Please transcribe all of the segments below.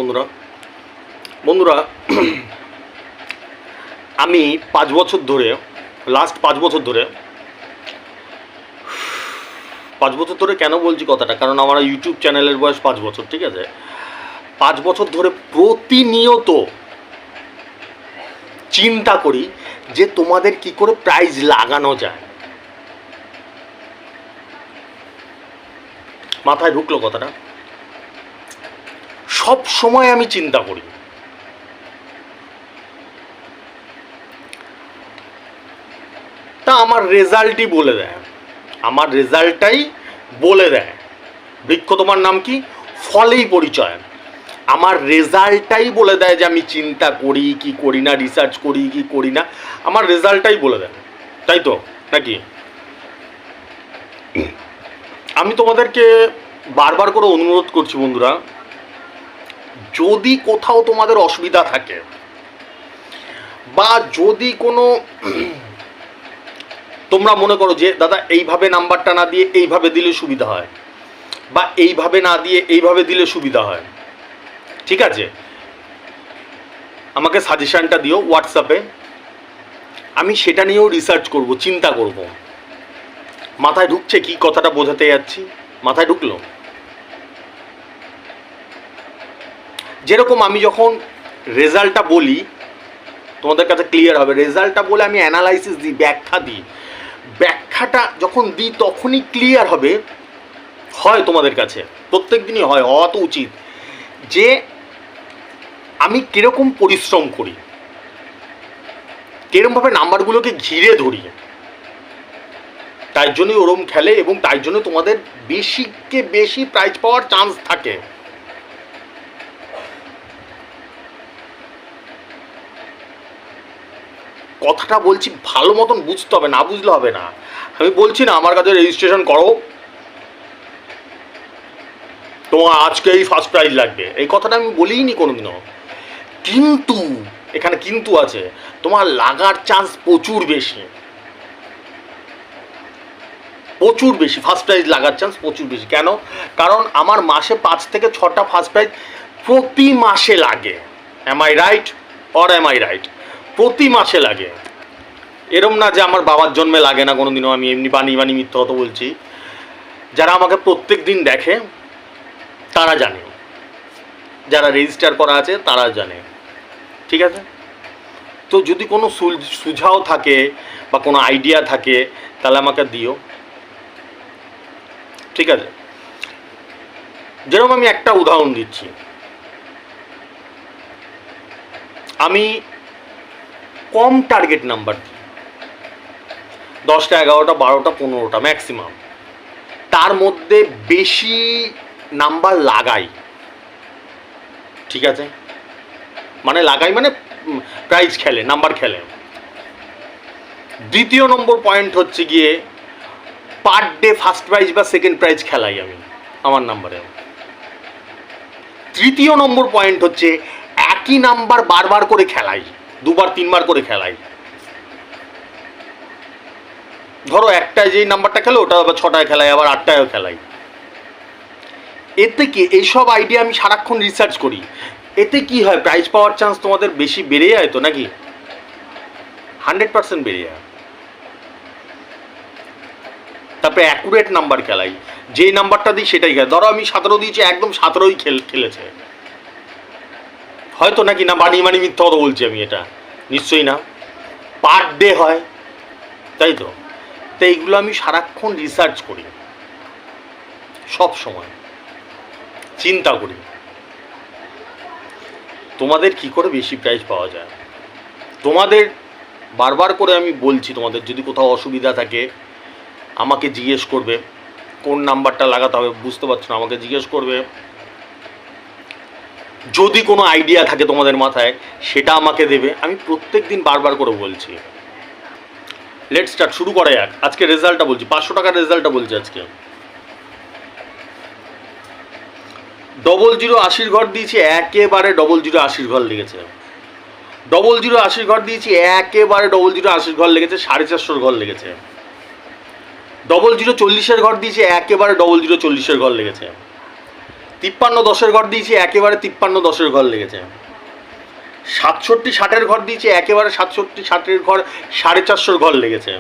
বন্ধুরা বন্ধুরা আমি 5 বছর ধরে লাস্ট 5 বছর ধরে 5 বছর ধরে কেন বলছি কথাটা, কারণ আমার ইউটিউব চ্যানেলের বয়স 5 বছর, ঠিক আছে। 5 বছর ধরে প্রতিনিয়ত চিন্তা করি যে তোমাদের কি করে প্রাইজ লাগানো যায়। মাথায় ঢুকলো কথাটা? সব সময় আমি চিন্তা করি, তা আমার রেজাল্টই বলে দেয়, আমার রেজাল্টটাই বলে দেয়। বৃক্ষ তোমার নাম কি, ফলেই পরিচয়। আমার রেজাল্টটাই বলে দেয় যে আমি চিন্তা করি কি করি না, রিসার্চ করি কি করি না, আমার রেজাল্টটাই বলে দেয়, তাই তো নাকি? আমি তোমাদেরকে বারবার করে অনুরোধ করছি বন্ধুরা, যদি কোথাও তোমাদের অসুবিধা থাকে বা যদি কোনো তোমরা মনে করো যে দাদা এইভাবে নাম্বারটা না দিয়ে এইভাবে দিলে সুবিধা হয়, বা এইভাবে না দিয়ে এইভাবে দিলে সুবিধা হয়, ঠিক আছে, আমাকে সাজেশানটা দিও হোয়াটসঅ্যাপে, আমি সেটা নিয়েও রিসার্চ করব, চিন্তা করব। মাথায় ঢুকছে কি কথাটা বোঝাতে যাচ্ছি? মাথায় ঢুকলো? যেরকম আমি যখন রেজাল্টটা বলি তোমাদের কাছে ক্লিয়ার হবে, রেজাল্টটা বলে আমি অ্যানালাইসিস দিই, ব্যাখ্যা দিই, ব্যাখ্যাটা যখন দিই তখনই ক্লিয়ার হবে, হয় তোমাদের কাছে প্রত্যেক দিনই হয়, হওয়া তো উচিত, যে আমি কীরকম পরিশ্রম করি, কীরকমভাবে নাম্বারগুলোকে ঘিরে ধরি, তাই জন্যই ওরম খেলে এবং তাই জন্য তোমাদের বেশিকে বেশি প্রাইজ পাওয়ার চান্স থাকে। কথাটা বলছি ভালো মতন বুঝতে হবে, না বুঝলে হবে না। আমি বলছি না আমার কাছে রেজিস্ট্রেশন করো, তোমার আজকেই ফার্স্ট প্রাইজ লাগবে, এই কথাটা আমি বলিনি কোনোদিনও। কিন্তু এখানে কিন্তু আছে, তোমার লাগার চান্স প্রচুর বেশি, প্রচুর বেশি, ফার্স্ট প্রাইজ লাগার চান্স প্রচুর বেশি। কেন? কারণ আমার মাসে 5 থেকে 6টা ফার্স্ট প্রাইজ প্রতি মাসে লাগে। Am I right or am I right? প্রতি মাসে লাগে। এরম না যে আমার বাবার জন্মে লাগে না কোনো দিনও, আমি এমনি বানিয়ে বানিয়ে মিথ্যা কথা বলছি। যারা আমাকে প্রত্যেক দিন দেখে তারা জানে, যারা রেজিস্টার করা আছে তারা জানে, ঠিক আছে। তো যদি কোনো সুঝাও থাকে বা কোনো আইডিয়া থাকে তাহলে আমাকে দিও, ঠিক আছে। যেরকম আমি একটা উদাহরণ দিচ্ছি, আমি কম টার্গেট নাম্বার দিই, 10টা 11টা 12টা 15টা ম্যাক্সিমাম, তার মধ্যে বেশি নাম্বার লাগাই, ঠিক আছে, মানে লাগাই মানে প্রাইজ খেলে, নাম্বার খেলে। দ্বিতীয় নম্বর পয়েন্ট হচ্ছে গিয়ে পার ডে ফার্স্ট প্রাইজ বা সেকেন্ড প্রাইজ খেলাই আমি আমার নাম্বারে। তৃতীয় নম্বর পয়েন্ট হচ্ছে একই নাম্বার বারবার করে খেলাই, 2বার 3বার করে খেলাই। ধরো একটায় যেই নাম্বারটা খেলো ওটা আবার 6টায় খেলাই, আবার 8টায়ও খেলাই। এতে কি এইসব আইডিয়া আমি সারাক্ষণ রিসার্চ করি, এতে কি হয়, প্রাইজ পাওয়ার চান্স তোমাদের বেশি বেড়ে যায় তো নাকি? 100% বেড়ে যায়। তারপরে অ্যাকুরেট নাম্বার খেলাই, যেই নাম্বারটা দিই সেটাই খেলে। ধরো আমি 17 দিয়েছি, একদম 17ই খেলেছে, হয়তো নাকি? না বানিয়ে বানিয়ে মিথ্যা কথা বলছি আমি? এটা নিশ্চয়ই না। পার ডে হয়, তাই তো। তো এইগুলো আমি সারাক্ষণ রিসার্চ করি, সব সময় চিন্তা করি তোমাদের কি করে বেশি প্রাইজ পাওয়া যায়। তোমাদের বারবার করে আমি বলছি, তোমাদের যদি কোথাও অসুবিধা থাকে আমাকে জিজ্ঞেস করবে, কোন নাম্বারটা লাগাতে হবে বুঝতে পারছো না আমাকে জিজ্ঞেস করবে। যদি কোনো আইডিয়া থাকে তোমাদের মাথায় সেটা আমাকে দেবে, আমি প্রত্যেক দিন বারবার করে বলছি। লেটস স্টার্ট, শুরু করা যাক। আজকে রেজাল্টটা বলছি, 500 টাকার রেজাল্টটা বলছি আজকে। 00 80 ঘর দিয়েছি, একেবারে 00 80 ঘর লেগেছে। 00 80 ঘর দিয়েছি, একেবারে 00 80 ঘর লেগেছে, 450 ঘর লেগেছে। 00 40 ঘর দিয়েছি, একেবারে 00 40 ঘর লেগেছে। 53-10 ঘর দিয়েছি, একেবারে 53-10 ঘর লেগেছে। 67-60 ঘর দিয়েছি, একেবারে 67-60 ঘর 450 ঘর লেগেছে।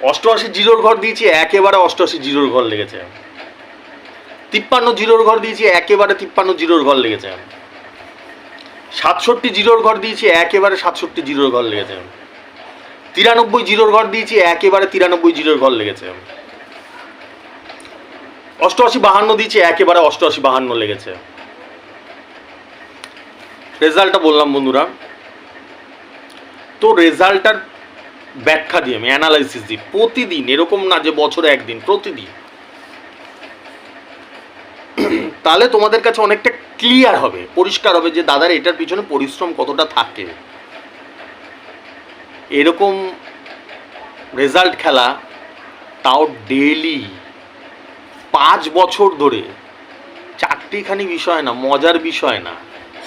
88-0 ঘর দিয়েছি, একেবারে 88-0 ঘর লেগেছে। 53-0 ঘর দিয়েছি, একেবারে 53-0 ঘর লেগেছে। 67-0 ঘর দিয়েছি, একেবারে 67-0 ঘর লেগেছে। 93-0 ঘর দিয়েছি, একেবারে 93-0 ঘর লেগেছে। 88-52 দিয়েছি, একেবারে 88-52 লেগেছে। রেজাল্টটা বললাম বন্ধুরা। তো রেজাল্টটার ব্যাখ্যা দিই, আমি অ্যানালাইসিস দিই প্রতিদিন, এরকম না যে বছরে একদিন, প্রতিদিন। তাহলে তোমাদের কাছে অনেকটা ক্লিয়ার হবে, পরিষ্কার হবে যে দাদার এটার পিছনে পরিশ্রম কতটা থাকে। এরকম রেজাল্ট খেলা, তাও ডেইলি 5 বছর ধরে, চারটিখানি বিষয় না, মজার বিষয় না,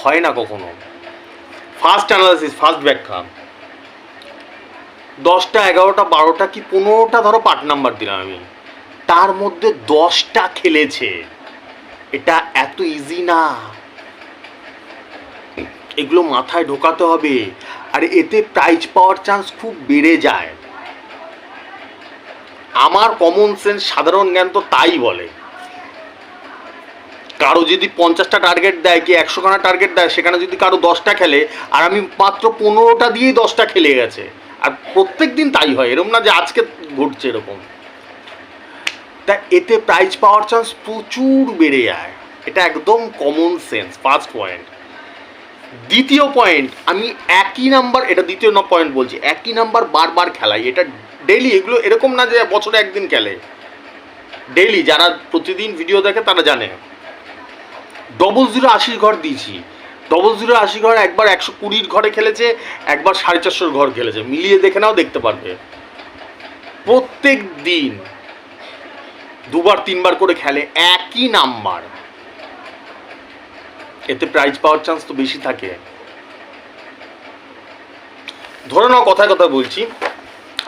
হয় না কখনো। ফার্স্ট অ্যানালাইসিস, ফার্স্ট ব্যাখ্যা। 10টা 11টা 12টা কি 15টা ধরো পার্ট নাম্বার দিলাম আমি, তার মধ্যে 10টা খেলেছে। এটা এত ইজি না, এগুলো মাথায় ঢোকাতে হবে। আর এতে প্রাইজ পাওয়ার চান্স খুব বেড়ে যায়। আমার কমন সেন্স, সাধারণ জ্ঞান তো তাই বলে। কারো যদি 50টা টার্গেট দেয় কি 100খানা টার্গেট দেয়, সেখানে যদি কারো 10টা খেলে, আর আমি মাত্র 15টা দিয়েই 10টা খেলে গেছে, আর প্রত্যেক দিন তাই হয়, এরকম না যে আজকে ঘটছে এরকম। তা এতে প্রাইজ পাওয়ার চান্স প্রচুর বেড়ে যায়। এটা একদম কমন সেন্স, ফার্স্ট পয়েন্ট। দ্বিতীয় পয়েন্ট, আমি একই নাম্বার, এটা দ্বিতীয় পয়েন্ট বলছি, একই নাম্বার বারবার খেলাই। এটা ডেইলি, এগুলো এরকম না যে বছরে একদিন খেলে, ডেইলি। যারা প্রতিদিন ভিডিও দেখে তারা জানে। 00-80 ঘর দিয়েছি। 00-80 ঘর একবার 120 ঘরে খেলেছে, একবার 450 ঘর খেলেছে, মিলিয়ে দেখে নাও, দেখতে পারবে। প্রত্যেক দিন 2-3 বার করে খেলে একই নাম্বার, এতে প্রাইজ পাওয়ার চান্স তো বেশি থাকে। ধরে নাও, কথায় কথা বলছি,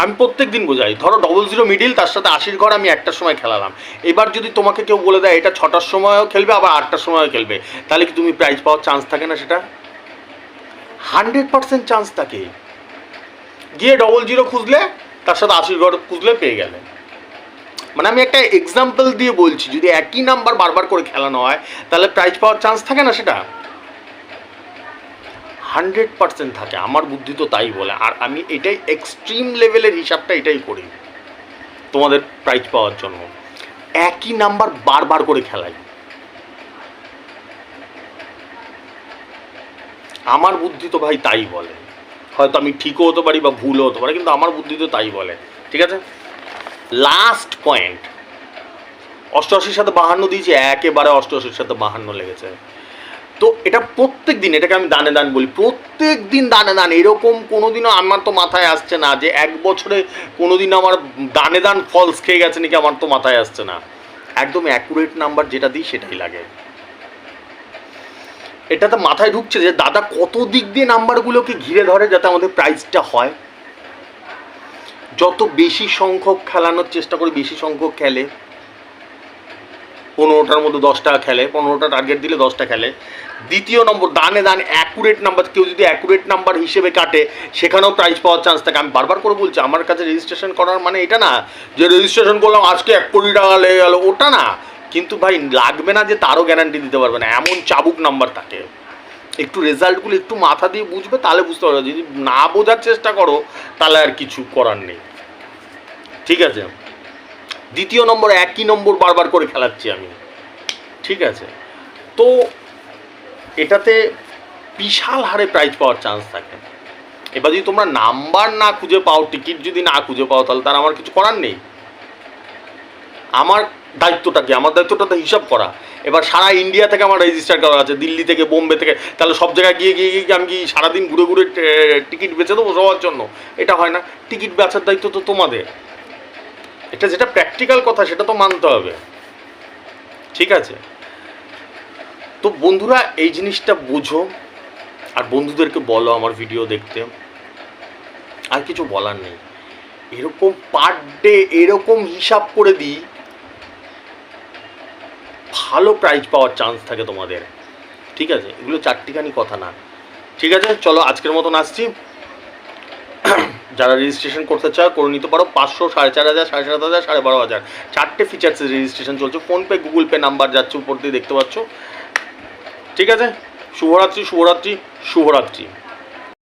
আমি প্রত্যেক দিন বোঝাই, ধরো 00 মিডিল, তার সাথে 80 ঘর আমি 1টার সময় খেলালাম। এবার যদি তোমাকে কেউ বলে দেয় এটা 6টার সময়ও খেলবে, আবার 8টার সময়ও খেলবে, তাহলে কি তুমি প্রাইজ পাওয়ার চান্স থাকে না? সেটা 100% চান্স থাকে। গিয়ে 00 খুঁজলে, তার সাথে 80 ঘর খুঁজলে পেয়ে গেলে। মানে আমি একটা এক্সাম্পল দিয়ে বলছি, যদি একই নাম্বার বারবার করে খেলানো হয়, তাহলে প্রাইজ পাওয়ার চান্স থাকে না? সেটা 100% থাকে। আমার বুদ্ধি তো তাই বলে। আর আমি এটাই এক্সট্রিম লেভেলের হিসাবটা এটাই করি তোমাদের প্রাইজ পাওয়ার জন্য। একই নাম্বার বারবার করে খেলাই। আমার বুদ্ধি তো ভাই তাই বলে। হয়তো আমি ঠিকও হতে পারি বা ভুলও হতে পারি, কিন্তু আমার বুদ্ধি তো তাই বলে। ঠিক আছে, লাস্ট পয়েন্ট, 88-র সাথে 52 দিয়েছি, একেবারে 88-র সাথে 52 লেগেছে। তো এটা প্রত্যেক দিন, এটাকে আমি দানে দান বলি, প্রত্যেক দিন দানে দান। এরকম কোনোদিনও আমার তো মাথায় আসছে না যে এক বছরে কোনোদিন আমার দানে দান ফলস খেয়ে গেছে নাকি, আমার তো মাথায় আসছে না। একদম অ্যাকুরেট নাম্বার যেটা দিই সেটাই লাগে। এটা তো মাথায় ঢুকছে যে দাদা কত দিক দিয়ে নাম্বারগুলোকে ঘিরে ধরে যাতে আমাদের প্রাইসটা হয়। যত বেশি সংখ্যক খেলানোর চেষ্টা করি, বেশি সংখ্যক খেলে, 15টার মধ্যে 10টা খেলে, 15টা টার্গেট দিলে 10টা খেলে। দ্বিতীয় নম্বর, দানে দান অ্যাকুরেট নাম্বার। কেউ যদি অ্যাকুরেট নাম্বার হিসেবে কাটে, সেখানেও প্রাইজ পাওয়ার চান্স থাকে। আমি বারবার করে বলছি, আমার কাছে রেজিস্ট্রেশন করার মানে এটা না যে রেজিস্ট্রেশন করলাম আজকে 1 কোটি টাকা লেগে গেল, ওটা না। কিন্তু ভাই লাগবে না যে তারও গ্যারান্টি দিতে পারবে না, এমন চাবুক নাম্বার থাকে। একটু রেজাল্টগুলো একটু মাথা দিয়ে বুঝবে, তাহলে বুঝতে পারবে। যদি না বোঝার চেষ্টা করো, তাহলে আর কিছু করার নেই। ঠিক আছে, দ্বিতীয় নম্বর, একই নম্বর বারবার করে খেলাচ্ছি আমি। ঠিক আছে, তো এটাতে বিশাল হারে প্রাইজ পাওয়ার চান্স থাকে। এবার যদি তোমরা নাম্বার না খুঁজে পাও, টিকিট যদি না খুঁজে পাও, তাহলে তার আমার কিছু করার নেই। আমার দায়িত্বটা কি? আমার দায়িত্বটা তো হিসাব করা। এবার সারা ইন্ডিয়া থেকে আমার রেজিস্টার করা আছে, দিল্লি থেকে, বোম্বে থেকে, তাহলে সব জায়গায় গিয়ে গিয়ে গিয়ে আমি কি সারাদিন ঘুরে ঘুরে টিকিট বেচে দেবো সবার জন্য? এটা হয় না। টিকিট বেচার দায়িত্ব তো তোমাদের। এটা যেটা প্র্যাকটিক্যাল কথা, সেটা তো মানতে হবে। ঠিক আছে, তো বন্ধুরা এই জিনিসটা বোঝো, আর বন্ধুদেরকে বলো আমার ভিডিও দেখতে। আর কিছু বলার নেই। এরকম পার ডে এরকম হিসাব করে দিই, ভালো প্রাইজ পাওয়ার চান্স থাকে তোমাদের, ঠিক আছে? এগুলো চারটিখানি কথা না, ঠিক আছে? চলো আজকের মতন আসছি। যারা রেজিস্ট্রেশন করতে চাও করে নিতে পারো। 500, 4,500, 7,500, 12,500 চারটে ফিচার্সের রেজিস্ট্রেশন চলছে। ফোনপে, গুগল পে নাম্বার যাচ্ছে উপর দিয়ে দেখতে পাচ্ছ, ঠিক আছে? শুভরাত্রি, শুভরাত্রি, শুভরাত্রি।